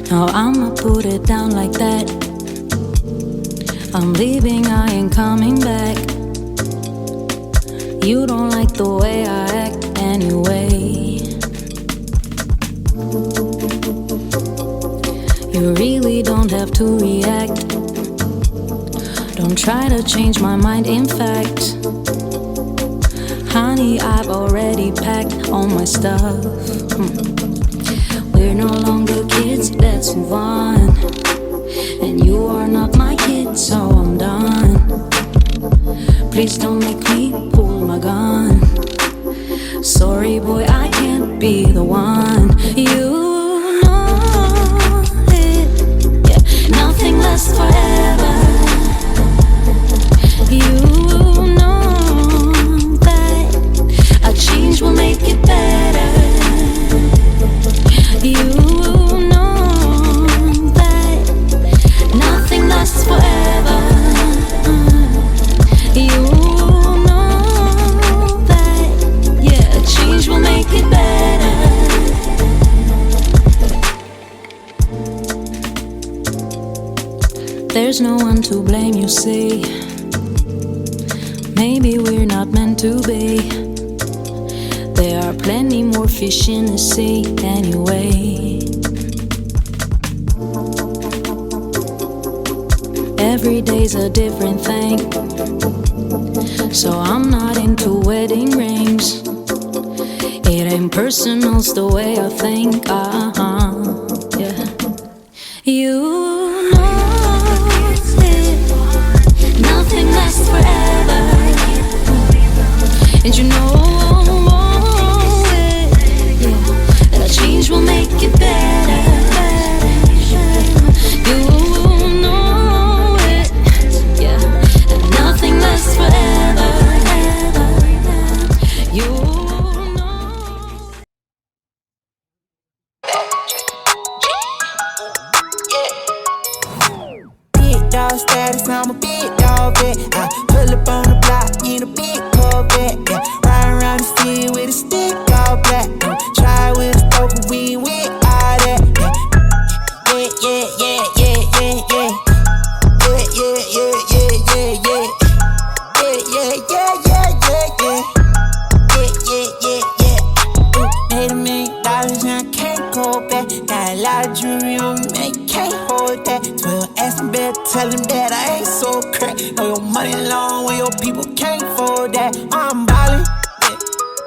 Now I'ma put it down like that. I'm leaving, I ain't coming back. You don't like the way I act anyway. You really don't have to react. Don't try to change my mind, in fact. Honey, I've already packed all my stuff. We're no longer kids, let's move on. And you are not my kid, so I'm done. Please don't make me pull my gun. Sorry boy, I can't be the one. You know it, yeah. Nothing lasts forever. You know that a change will make it better. You know that nothing lasts forever. You know that, yeah, a change will make it better. There's no one to blame, you see. Maybe we're not meant to be. There are plenty more fish in the sea anyway. Every day's a different thing, so I'm not into wedding rings. It ain't personal, it's the way I think. Yeah. You know it. Nothing lasts forever, and you know it. Yeah. That a change will make it better. You know it. Yeah. And nothing lasts forever. You know. Big dog status, I'm a big dog vet. I pull up on the block in a big Corvette. Yeah. Ride around the city with a stick all black. Try with a stroke, but we ain't with all that. Made $1 million and I can't go back. Got a lot of jewelry on me, man, you can't hold that. 12 asking better, tell him that I ain't so crack. Know your money long when your people can't afford that. I'm ballin', yeah.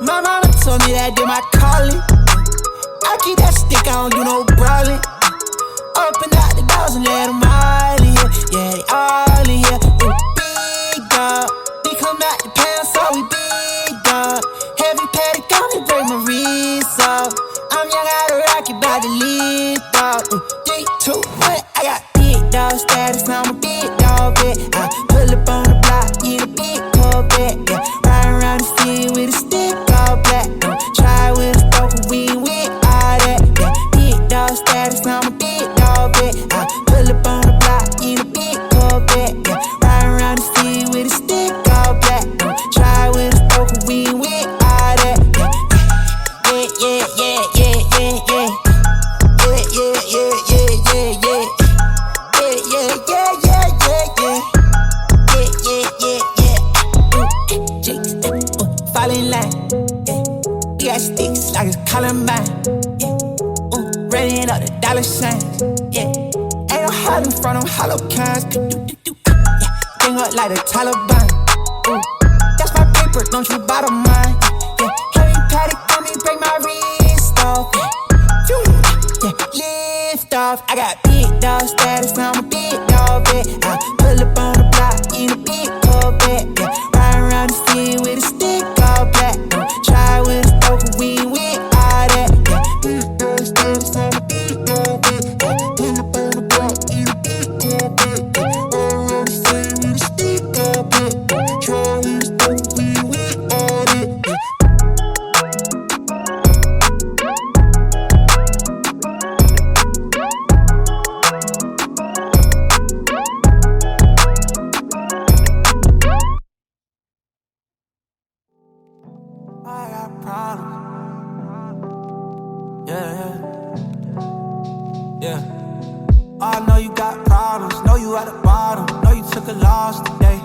My mama told me that did my calling. I keep that stick, I don't do no brawling. Open out the doors and let them all in here. Yeah, they all in here. Ooh, big dog. We come out the pound, so we big dog. Heavy paddock, gonna break my wrist off. I'm young out of rocket, bout to live dog. 3, 2, 1, I got big dog status, I'm a big dog vet. I pull up on the block in a big Corvette. Yeah, ride around the city with a stick all black. Try with a stroke, but we ain't with all that. Yeah, big dog status, I'm a big dog vet. I pull up on the block in a big Corvette. Yeah, ride around the city with a stick all black. Try with a stroke, but we ain't with all that. Fall in line, yeah. We got sticks like it's Columbine, yeah. Running up the dollar signs, yeah. Ain't no hiding from them hollow kinds, yeah. Bring up like the Taliban, that's my paper, don't you bother mine, yeah. Heavy paddock on me, break my wrist off, yeah. Lift off, I got big dog status, I'm a big dog vet. I pull up on the block in a big Corvette, yeah. Ride around the city with a stick all black. Try with a stroke, but we ain't with all that. Yeah. Big dog status, I'm a big dog vet. I pull up on the block in a big Corvette. Ride around the city with a stick all black. Try with a stroke, but we ain't with all that. Yeah. I got problems. Yeah. I know you got problems, know you at the bottom, know you took a loss today.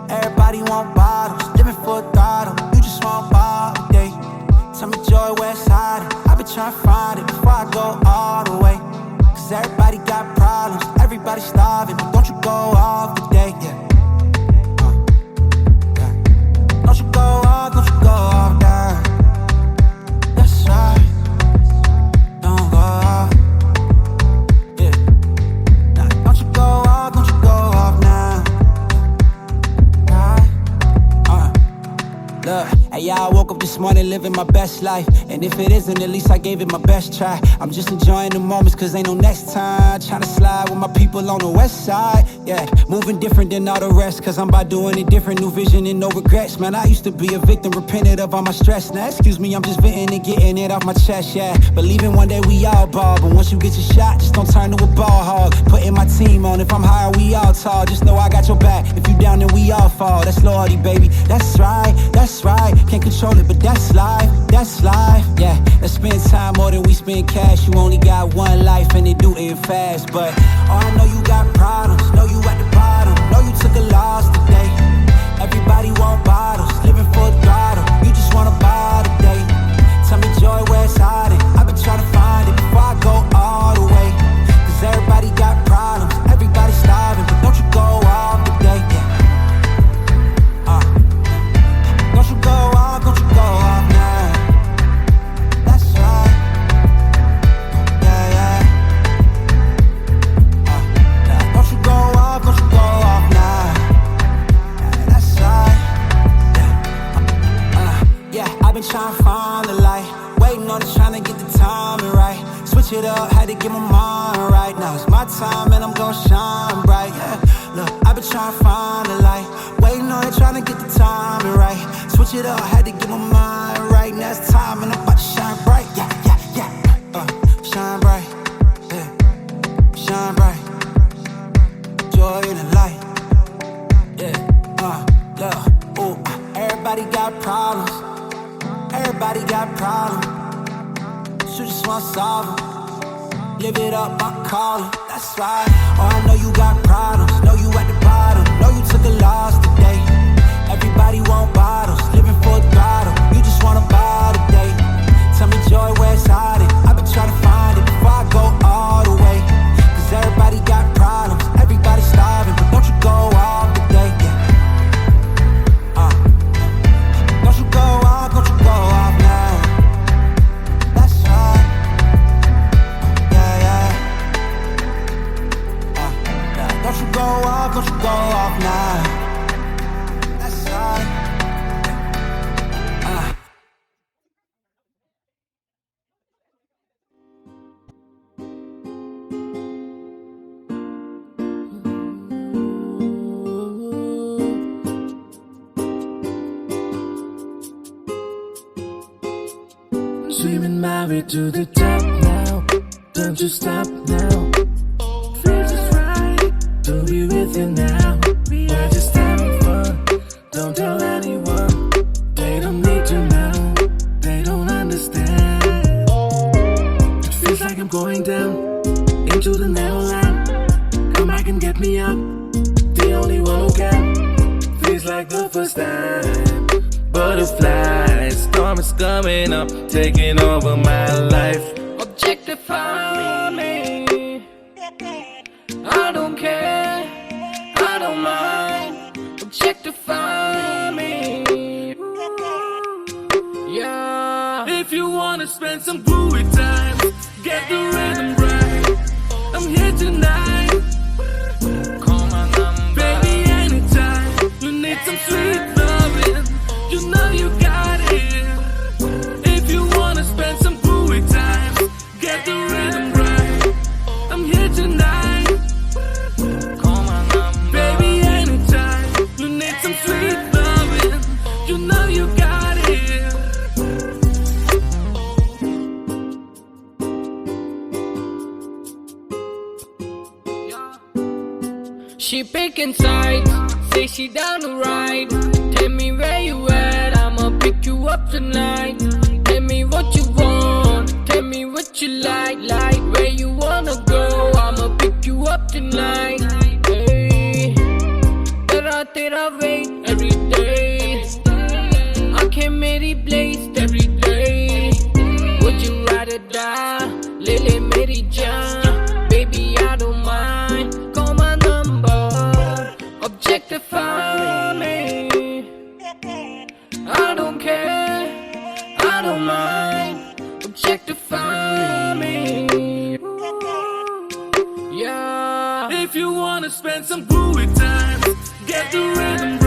Everybody want bottles, living for a throttle, you just want ball today. Tell me joy, where's hiding? I've been trying to find it before I go all the way. Cause everybody got problems, everybody starving, but don't you go off today, yeah. Don't you go off, don't you go off, down. That's right. Don't go off, yeah. Nah, don't you go off, don't you go off now. Look, hey, yeah, I woke up this morning living my best life. And if it isn't, at least I gave it my best try. I'm just enjoying the moments cause ain't no next time. Tryna slide with my people on the west side. Yeah, moving different than all the rest cause I'm by doing it different. New vision and no regrets. Man, I used to be a victim, repented of all my stress. Now, excuse me, I'm just venting and getting it off my chest, yeah. Believing one day we all ball, but once you get your shot, just don't turn to a ball hog. Putting my team on, if I'm high, we all tall. Just know I got your back. If you down, then we all fall. That's loyalty, baby. That's right, that's right. Can't control it, but that's life, that's life. Yeah, let's spend time more than we spend cash. You only got one life and it do it fast. But oh, I know you got problems, know you at the bottom, know you took a loss today. Everybody want bottles, living for a throttle, you just wanna buy today. Tell me joy, where it's hiding? I've been trying to find it before I go all the way. Cause everybody got problems, everybody starving, but don't you go off today, yeah. Don't you go off, don't you go off now. That's right. Yeah, yeah. Don't you go off, don't you go off now. That's right. Yeah, I've been trying to find the light, waiting on it, trying to get the timing right. Switch it up, had to get my mind right. Now it's my time and I'm gonna shine bright. Yeah, look, I've been trying to find the light, waiting on it, trying to get the timing right. Switch it up, had to get my mind right. Now it's time and I'm about to shine bright. Yeah, yeah, yeah. Shine bright. Yeah, shine bright. Joy in the light. Yeah, look, ooh, everybody got problems. Everybody got problems. You just wanna solve them. Live it up, I call it. That's right. Oh, I know you got problems. Know you at the bottom. Know you took a loss today. Everybody want bottles, living for a throttle. You just wanna buy today. Tell me joy, where it's hiding? I've been trying to find it before I go all the way. Cause everybody got problems, everybody starving, but don't you go off today, yeah. Don't you go off, don't you go off now. That's right. Yeah, yeah. Don't you go off, don't you go off now. Swimming my way to the top now. Don't you stop now. Feels just right to be with you now. We're just having fun. Don't tell anyone. They don't need to know. They don't understand. It feels like I'm going down into the Neverland. Come back and get me up. The only one who can. Feels like the first time. Butterfly, storm is coming up, taking over my life. Objectify me. I don't care, I don't mind. Objectify me. Yeah. If you wanna spend some groovy time, get the rhythm right. I'm here tonight. Call my number. Baby, anytime. You need some sweet loving. You know you got it. If you wanna spend some groovy time, get the rhythm right. I'm here tonight. Call my number. Baby, anytime. You need some sweet loving. You know you got it. She picking sides, say she down to ride. Tell me where you at, I'ma pick you up tonight. Tell me what you want, tell me what you like. Where you wanna go, I'ma pick you objectify me. Yeah. If you wanna spend some groovy time, get the rhythm.